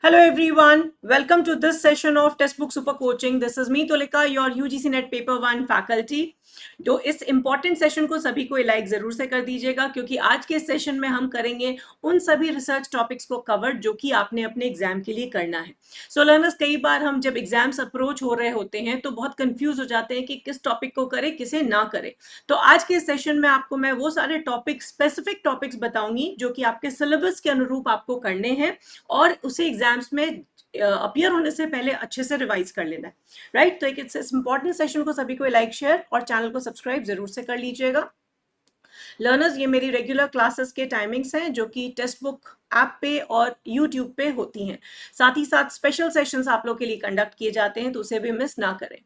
Hello everyone, welcome to this session of Textbook Super Coaching. This is me Tolika, your UGC Net Paper 1 faculty. तो इस important session को सभी को like जरूर से कर दीजिएगा क्योंकि आज के सेशन में हम करेंगे उन सभी रिसर्च टॉपिक्स को कवर जो कि आपने अपने एग्जाम के लिए करना है. सो लर्नर्स, कई बार हम जब एग्जाम्स अप्रोच हो रहे होते हैं तो बहुत कंफ्यूज हो जाते हैं कि किस टॉपिक को करें किसे ना करें. तो आज के सेशन में आपको मैं वो सारे टॉपिक्स, स्पेसिफिक टॉपिक्स बताऊंगी जो कि आपके सिलेबस के अनुरूप आपको करने हैं और उसे एग्जाम्स में अपीयर होने से पहले अच्छे से रिवाइज कर लेना है. राइट, तो एक इस इंपॉर्टेंट सेशन को सभी को लाइक, शेयर और चैनल को सब्सक्राइब जरूर से कर लीजिएगा. लर्नर्स, ये मेरी रेगुलर क्लासेस के टाइमिंग्स हैं जो कि टेक्स्ट बुक ऐप पे और यूट्यूब पे होती हैं. साथ ही साथ स्पेशल सेशंस आप लोग के लिए कंडक्ट किए जाते हैं, तो उसे भी मिस ना करें.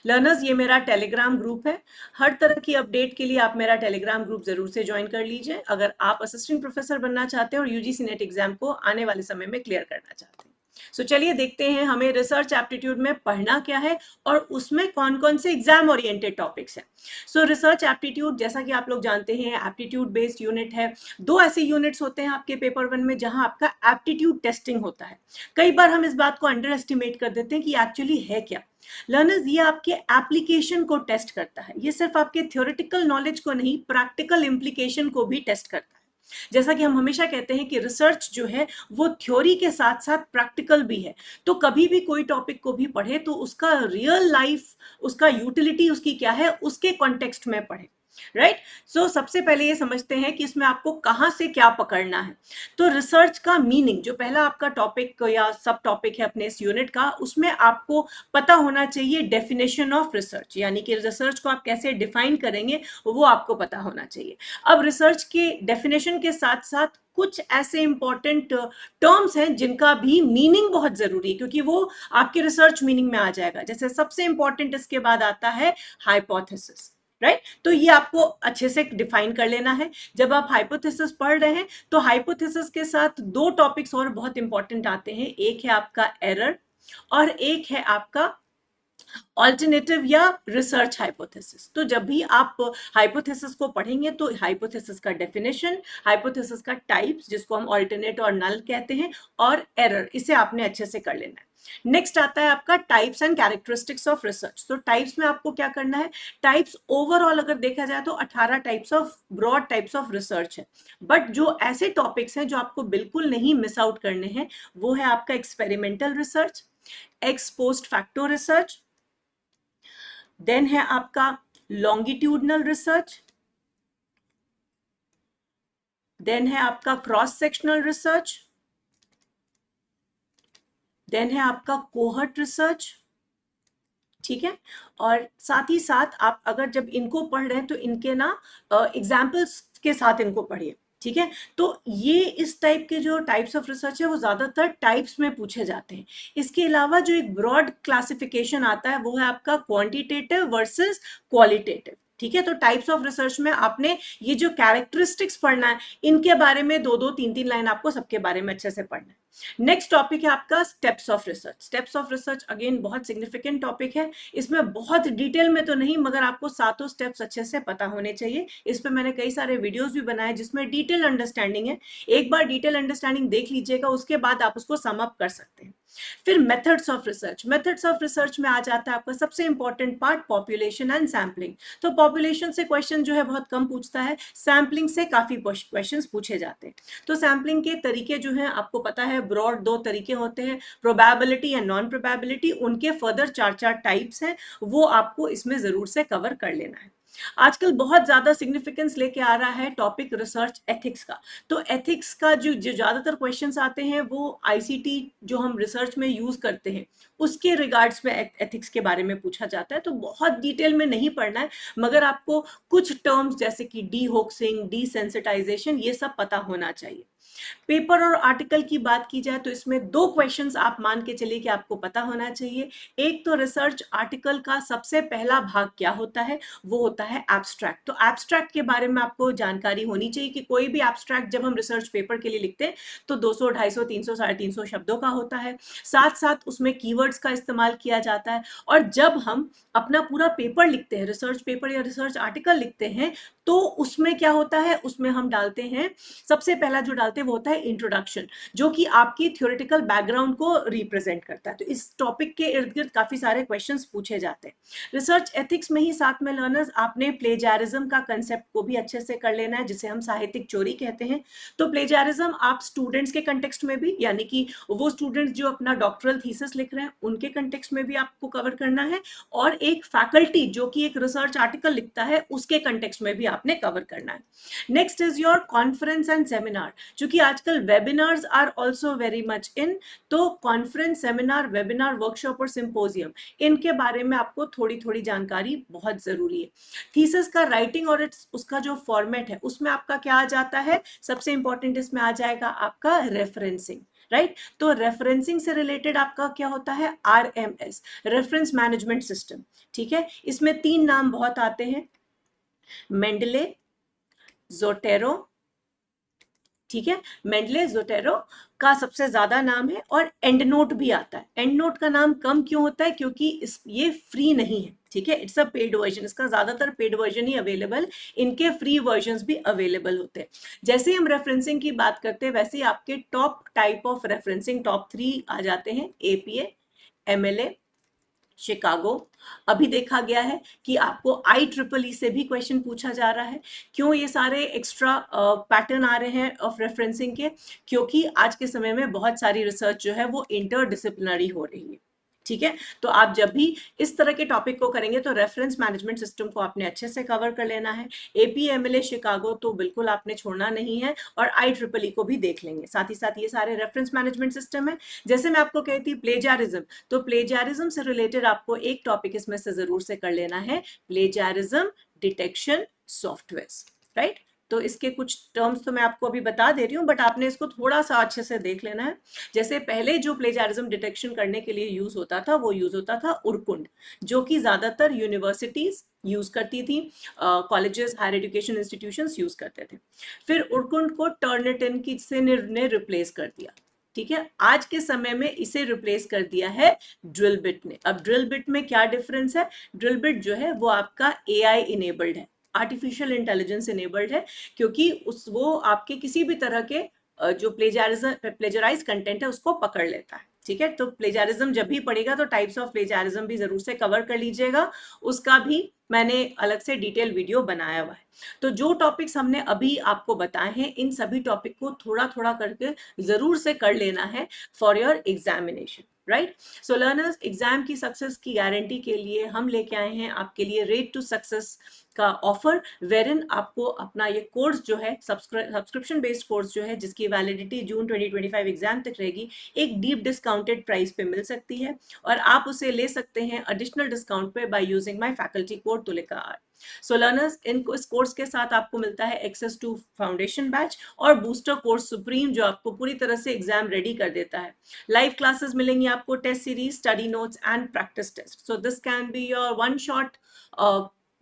लर्नर्स, ये मेरा टेलीग्राम ग्रुप है. हर तरह की अपडेट के लिए आप मेरा टेलीग्राम ग्रुप जरूर से ज्वाइन कर लीजिए अगर आप असिस्टेंट प्रोफेसर बनना चाहते हैं और यूजीसी नेट एग्जाम को आने वाले समय में क्लियर करना चाहते हैं. सो चलिए देखते हैं हमें रिसर्च एप्टीट्यूड में पढ़ना क्या है और उसमें कौन कौन से एग्जाम ओरिएंटेड टॉपिक्स हैं. सो रिसर्च एप्टीट्यूड, जैसा कि आप लोग जानते हैं, एप्टीट्यूड बेस्ड यूनिट है. दो ऐसे यूनिट्स होते हैं आपके पेपर 1 में जहां आपका एप्टीट्यूड टेस्टिंग होता है. कई बार हम इस बात को अंडर एस्टिमेट कर देते हैं कि एक्चुअली है क्या. लर्नर्स, ये आपके एप्लीकेशन को टेस्ट करता है. ये सिर्फ आपके थ्योरेटिकल नॉलेज को नहीं, प्रैक्टिकल इम्प्लीकेशन को भी टेस्ट करता है. जैसा कि हम हमेशा कहते हैं कि रिसर्च जो है वो थ्योरी के साथ साथ प्रैक्टिकल भी है. तो कभी भी कोई टॉपिक को भी पढ़े तो उसका रियल लाइफ, उसका यूटिलिटी उसकी क्या है, उसके कॉन्टेक्स्ट में पढ़े. राइट, सो सबसे पहले ये समझते हैं कि इसमें आपको कहां से क्या पकड़ना है. तो रिसर्च का मीनिंग, जो पहला आपका टॉपिक या सब टॉपिक है अपने इस यूनिट का, उसमें आपको पता होना चाहिए डेफिनेशन ऑफ रिसर्च, यानी कि रिसर्च को आप कैसे डिफाइन करेंगे वो आपको पता होना चाहिए. अब रिसर्च के डेफिनेशन के साथ साथ कुछ ऐसे इंपॉर्टेंट टर्म्स हैं जिनका भी मीनिंग बहुत जरूरी है क्योंकि वो आपके रिसर्च मीनिंग में आ जाएगा. जैसे सबसे इंपॉर्टेंट इसके बाद आता है हाइपोथेसिस. राइट, तो ये आपको अच्छे से डिफाइन कर लेना है. जब आप हाइपोथेसिस पढ़ रहे हैं तो हाइपोथेसिस के साथ दो टॉपिक्स और बहुत इंपॉर्टेंट आते हैं. एक है आपका एरर और एक है आपका ऑल्टरनेटिव या रिसर्च हाइपोथेसिस. तो जब भी आप हाइपोथेसिस को पढ़ेंगे तो हाइपोथेसिस का डेफिनेशन, हाइपोथेसिस का टाइप्स जिसको हम ऑल्टरनेट और नल कहते हैं, और एरर, इसे आपने अच्छे से कर लेना है. नेक्स्ट आता है आपका types and characteristics of research. तो टाइप्स में आपको क्या करना है. टाइप्स ओवरऑल अगर देखा जाए तो 18 types of, broad types of research है. बट जो ऐसे टॉपिक्स हैं जो आपको बिल्कुल नहीं मिस आउट करने हैं वो है आपका experimental research, ex post facto research, then है आपका लॉन्गिट्यूडनल रिसर्च, देन है आपका क्रॉस सेक्शनल रिसर्च, देन है आपका कोहर्ट रिसर्च. ठीक है, और साथ ही साथ आप अगर जब इनको पढ़ रहे हैं तो इनके ना एग्जाम्पल्स के साथ इनको पढ़िए. ठीक है, तो ये इस टाइप के जो टाइप्स ऑफ रिसर्च है वो ज्यादातर टाइप्स में पूछे जाते हैं. इसके अलावा जो एक ब्रॉड क्लासिफिकेशन आता है वो है आपका क्वांटिटेटिव वर्सेस क्वालिटेटिव. ठीक है, तो टाइप्स ऑफ रिसर्च में आपने ये जो कैरेक्टरिस्टिक्स पढ़ना है, इनके बारे में दो दो तीन तीन लाइन आपको सबके बारे में अच्छे से पढ़ना है. नेक्स्ट टॉपिक है आपका steps of research. Steps of research again बहुत सिग्निफिकेंट टॉपिक है. इसमें बहुत डिटेल में तो नहीं, मगर आपको सातों स्टेप्स अच्छे से पता होने चाहिए. इस पे मैंने कई सारे वीडियोस भी बनाए जिसमें डिटेल अंडरस्टैंडिंग है. एक बार डिटेल अंडरस्टैंडिंग देख लीजिएगा, उसके बाद आप उसको सम अप कर सकते हैं. फिर methods of research. Methods of research में आ जाता है आपका सबसे important part population and sampling. तो पॉपुलेशन से क्वेश्चन जो है बहुत कम पूछता है, सैम्पलिंग से काफी क्वेश्चंस पूछे जाते हैं. तो सैम्पलिंग के तरीके जो हैं आपको पता है, ब्रॉड दो तरीके होते हैं, प्रोबेबिलिटी एंड नॉन प्रोबेबिलिटी. उनके फर्दर चार चार टाइप्स हैं, वो आपको इसमें जरूर से कवर कर लेना है. आजकल बहुत ज्यादा सिग्निफिकेंस लेके आ रहा है टॉपिक रिसर्च एथिक्स का. तो एथिक्स का जो ज्यादातर क्वेश्चंस आते हैं वो आईसीटी जो हम रिसर्च में यूज करते हैं उसके रिगार्ड्स में एथिक्स के बारे में पूछा जाता है. तो बहुत डिटेल में नहीं पढ़ना है, मगर आपको कुछ टर्म्स जैसे कि डी होक्सिंग, डी सेंसिटाइजेशन, ये सब पता होना चाहिए. पेपर और आर्टिकल की बात की जाए तो इसमें दो क्वेश्चंस आप मान के चलिए कि आपको पता होना चाहिए. एक तो रिसर्च आर्टिकल का सबसे पहला भाग क्या होता है, वो होता है एब्स्ट्रैक्ट. तो एब्स्ट्रैक्ट के बारे में आपको जानकारी होनी चाहिए कि कोई भी एब्स्ट्रैक्ट जब हम रिसर्च पेपर के लिए लिखते हैं तो 200, 250, 300, 350 शब्दों का होता है. साथ साथ उसमें कीवर्ड्स का इस्तेमाल किया जाता है. और जब हम अपना पूरा पेपर लिखते हैं, रिसर्च पेपर या रिसर्च आर्टिकल लिखते हैं, तो उसमें क्या होता है, उसमें हम डालते हैं, सबसे पहला जो डालते निकालते हैं वो होता है इंट्रोडक्शन, जो कि आपकी थ्योरेटिकल बैकग्राउंड को रिप्रेजेंट करता है। तो इस टॉपिक के इर्द गिर्द काफी सारे क्वेश्चंस पूछे जाते हैं। रिसर्च एथिक्स में ही साथ में लर्नर्स आपने प्लेजारिज्म का कंसेप्ट को भी अच्छे से कर लेना है, जिसे हम साहित्यिक चोरी कहते हैं। तो प्लेजारिज्म आप स्टूडेंट्स के कंटेक्स्ट में भी, यानी कि वो स्टूडेंट्स जो अपना डॉक्टरल थीसिस लिख रहे हैं उनके कंटेक्स्ट में भी आपको कवर करना है, और एक फैकल्टी जो कि एक रिसर्च आर्टिकल लिखता है उसके कंटेक्स्ट में भी आपने कवर करना है। Next is your conference and seminar. चूंकि आजकल webinars are also very much in, तो कॉन्फ्रेंस, सेमिनार, वेबिनार, वर्कशॉप और सिंपोजियम, इनके बारे में आपको थोड़ी थोड़ी जानकारी बहुत जरूरी है। थीसिस का राइटिंग और उसका जो फॉर्मेट है उसमें आपका क्या आ जाता है, सबसे इंपॉर्टेंट इसमें आ जाएगा आपका रेफरेंसिंग, राइट। तो रेफरेंसिंग से रिलेटेड आपका क्या होता है, RMS, रेफरेंस मैनेजमेंट सिस्टम, ठीक है। इसमें 3 नाम बहुत आते हैं, मेंडले, ज़ोटेरो, ठीक है। मेंडले, ज़ोटेरो का सबसे ज्यादा नाम है, और एंड नोट भी आता है। एंड नोट का नाम कम क्यों होता है, क्योंकि ये फ्री नहीं है, ठीक है, इट्स अ पेड वर्जन, इसका ज्यादातर पेड वर्जन ही अवेलेबल, इनके फ्री वर्जन्स भी अवेलेबल होते हैं। जैसे हम रेफरेंसिंग की बात करते हैं वैसे ही आपके top type of referencing top 3 आ जाते हैं, APA, MLA, शिकागो। अभी देखा गया है कि आपको IEEE से भी क्वेश्चन पूछा जा रहा है। क्यों ये सारे एक्स्ट्रा पैटर्न आ रहे हैं ऑफ रेफरेंसिंग के, क्योंकि आज के समय में बहुत सारी रिसर्च जो है वो इंटरडिसिप्लिनरी हो रही है, ठीक है। तो आप जब भी इस तरह के टॉपिक को करेंगे तो रेफरेंस मैनेजमेंट सिस्टम को आपने अच्छे से कवर कर लेना है। AP, MLA, शिकागो तो बिल्कुल आपने छोड़ना नहीं है, और IEEE को भी देख लेंगे। साथ ही साथ ये सारे रेफरेंस मैनेजमेंट सिस्टम है। जैसे मैं आपको कहती प्लेजारिज्म, तो प्लेजारिज्म से रिलेटेड आपको एक टॉपिक इसमें से जरूर से कर लेना है, प्लेजारिज्म डिटेक्शन सॉफ्टवेयर, राइट। तो इसके कुछ टर्म्स तो मैं आपको अभी बता दे रही हूँ, बट आपने इसको थोड़ा सा अच्छे से देख लेना है। जैसे पहले जो प्लेजारिज्म डिटेक्शन करने के लिए यूज होता था वो यूज होता था उरकुंड, जो कि ज्यादातर यूनिवर्सिटीज यूज करती थी, colleges, higher education institutions use करते थे। फिर उरकुंड को टर्निटिन की से ने रिप्लेस कर दिया, ठीक है। आज के समय में इसे रिप्लेस कर दिया है ड्रिल बिट ने। अब ड्रिल बिट में क्या डिफरेंस है, ड्रिल बिट जो है वो आपका AI इनेबल्ड है, आर्टिफिशियल इंटेलिजेंस इनेबल्ड है, क्योंकि वो आपके किसी भी तरह के जो प्लेजराइज कंटेंट है उसको पकड़ लेता है, ठीक है। तो प्लेजारिज्म जब भी पढ़ेगा तो टाइप्स ऑफ प्लेजारिज्म भी जरूर से कवर कर लीजिएगा, उसका भी मैंने अलग से डिटेल वीडियो बनाया हुआ है। तो जो टॉपिक्स हमने अभी आपको बताए हैं इन सभी टॉपिक को थोड़ा थोड़ा करके जरूर से कर लेना है for your examination, right. So learners, exam की सक्सेस की गारंटी के लिए हम लेके आए हैं आपके लिए रेट टू सक्सेस का ऑफर, वेरिन आपको अपना ये कोर्स जो है, सब्सक्रिप्शन बेस्ड कोर्स जो है, जिसकी वैलिडिटी जून 2025 एग्जाम तक रहेगी, एक डीप डिस्काउंटेड प्राइस पे मिल सकती है, और आप उसे ले सकते हैं एडिशनल डिस्काउंट पे by using my faculty code Tulika R. So learners, इनको इस कोर्स के साथ आपको मिलता है एक्सेस टू फाउंडेशन बैच और बूस्टर कोर्स सुप्रीम, जो आपको पूरी तरह से एग्जाम रेडी कर देता है। लाइव क्लासेस मिलेंगी आपको, test series, study notes and practice test. So this can be your one shot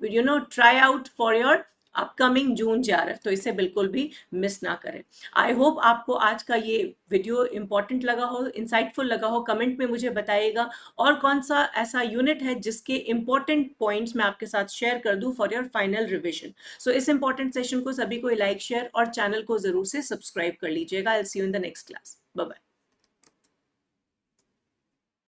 try out for your upcoming June JRF, तो इसे बिल्कुल भी मिस ना करें। आई होप आपको आज का ये वीडियो इंपॉर्टेंट लगा हो, इंसाइटफुल लगा हो। कमेंट में मुझे बताइएगा और कौन सा ऐसा यूनिट है जिसके इंपॉर्टेंट पॉइंट्स मैं आपके साथ शेयर कर दूं फॉर योर फाइनल रिविजन। सो इस इंपॉर्टेंट सेशन को सभी को लाइक, शेयर और चैनल को जरूर से सब्सक्राइब कर लीजिएगा। I will see you in the next class. Bye bye.